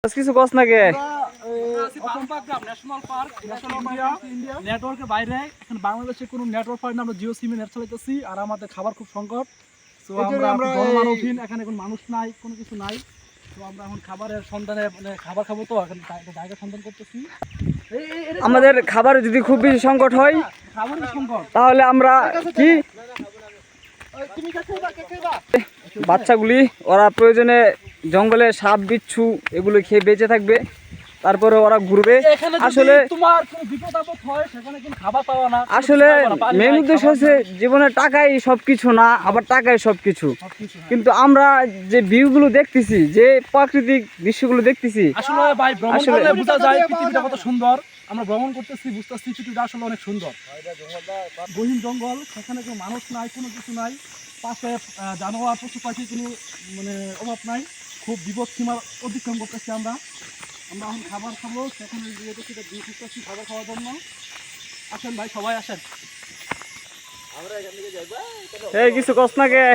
কিছু কস না কে নেটওয়ার্কের বাইরে এখন বাংলাদেশে কোনো নেটওয়ার্ক পাই না, আমরা জিও সিমে নেট চালাইতেছি আর আমাদের খাবার খুব সংকট। তো আমরা জনমানবহীন, এখানে কোনো মানুষ নাই, কোনো কিছু নাই। তো আমরা এখন খাবারের সন্ধানে মানে খাবার খাবো, তো এখন জায়গা সন্ধান করতেছি। আমাদের খাবার যদি খুব বেশি সংকট হয় খাবারের সংকট, তাহলে আমরা কি বাচ্চাগুলি ওরা প্রয়োজনে জঙ্গলে সাপ বিচ্ছু এগুলো খেয়ে বেঁচে থাকবে, তারপরে ওরা ঘুরবে। আসলে তোমার কোনো বিপদ আপদ হয় সেখানে কিন্তু খাবার পাওয়া না। আসলে মেন উদ্দেশ্য হচ্ছে জীবনে টাকাই সবকিছু না, আবার টাকাই সবকিছু। কিন্তু আমরা যে ভিউগুলো দেখতেছি, যে প্রাকৃতিক দৃশ্যগুলো দেখতেছি, আসলে ভাই ভ্রমণ করলে বোঝা যায় পৃথিবীটা কত সুন্দর। আমরা ভ্রমণ করতেছি, বুঝতেছি পৃথিবীটা আসলে অনেক সুন্দর। গহীন জঙ্গল, সেখানে কোনো মানুষ নাই, কোনো কিছু নাই, পাশে জানোয়ার পশু পাখি কোনো মানে অভাব নাই। খুব বিপদ সীমা অতিক্রম করতেছি আমরা। আমরা এখন খাবার খাবো, সেখানে গিয়ে দেখি ভিউ খুঁজতেছি খাবার খাওয়ার জন্য। আসেন ভাই, সবাই আসেন। এই কিছু কস না কে।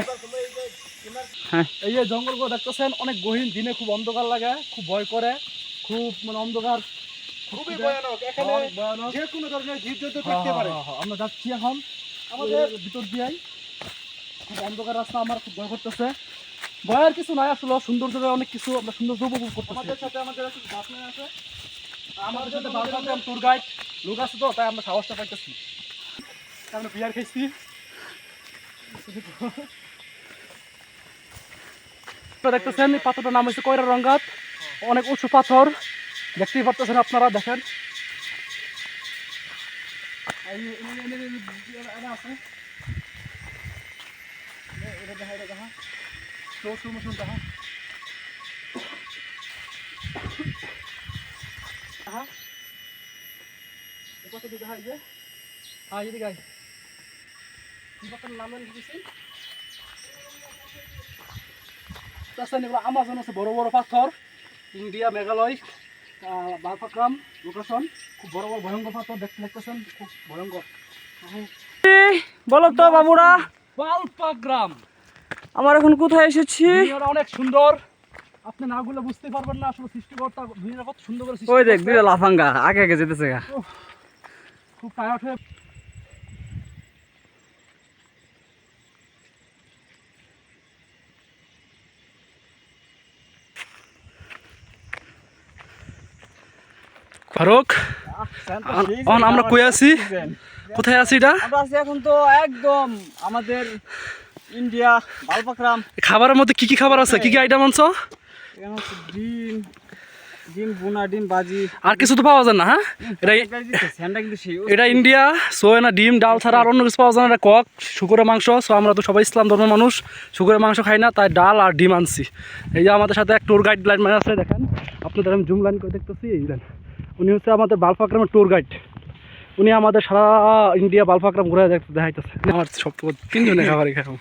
এই যে জঙ্গলগুলো দেখতেছেন অনেক গহীন, দিনে খুব অন্ধকার লাগে, খুব ভয় করে, খুব মানে অন্ধকার, খুবই ভয়ানক। এখানে যে কোনো ধরনের জীবজন্তু থাকতে পারে। আমরা যাচ্ছি এখন আমাদের ভিতর দিয়েই, খুব অন্ধকার রাস্তা, আমার খুব ভয় করতেছে। ভয়ের কিছু নাই, আসলে সৌন্দর্য অনেক কিছু, আমরা সৌন্দর্য উপভোগ করতেছি। আমাদের সাথে আমাদের গাছম্যান আছে, আমাদের সাথে বালবাগ্রাম ট্যুর গাইড লোক আছে, তো তাই আমরা সাহসটা পাইতেছি। আমরা বিয়ার খাইছি। দেখতেছেন এই পাথরটার নাম হচ্ছে কয়রা রঙ্গাত, অনেক উঁচু পাথর, দেখতেই পারতেছেন আপনারা, দেখেন। আমাজন আছে, বড় বড় পাথর, ইন্ডিয়া, মেঘালয়, বালপাগ্রাম লোকেশন, খুব বড় বড় ভয়ঙ্কর পাথর দেখতে লাগতেছেন, খুব ভয়ঙ্কর। বলো তো বাবুরা, বালপাগ্রাম আমার এখন কোথায় এসেছি? দুনিয়াটা অনেক সুন্দর, আপনি না গুলো বুঝতে পারবেন না। আসলে সৃষ্টিকর্তা দুনিয়াটা কত সুন্দর করে সৃষ্টি ওই দেখ করছে। দুইটা লাফাঙ্গা আগে আগে যেতেছে গা। খুব টায়ার্ড হয়ে ফারুক, আমরা কই আছি, কোথায় আছি? এটা আমরা আছি এখন তো একদম আমাদের ইন্ডিয়া বালপাগ্রাম। খাবারের মধ্যে কি কি খাবার আছে, কি কি আইটেম আনছো? এখানে হচ্ছে ডিম, ডিম বোনা, ডিম বাজি, আর কিছু তো পাওয়া যায় না। হ্যাঁ, এটা ইন্ডিয়া, সো না ডিম ডাল ছাড়া আর অন্য কিছু পাওয়া যায় না। এটা কক, শুকুরের মাংস। সো আমরা তো সবাই ইসলাম ধর্মের মানুষ, শুকুরের মাংস খাই না, তাই ডাল আর ডিম আনছি। এই যে আমাদের সাথে এক ট্যুর গাইড লাইন মানে আছে, দেখেন আপনাদের আমি জুম লাইন করে দেখতেছি। এই দেন, উনি হচ্ছে আমাদের বালপাগ্রামের ট্যুর গাইড। উনি আমাদের সারা ইন্ডিয়া বালপাগ্রাম ঘুরে দেখাইতেছে। আমার সব তিনজনে খাবারই খাবো।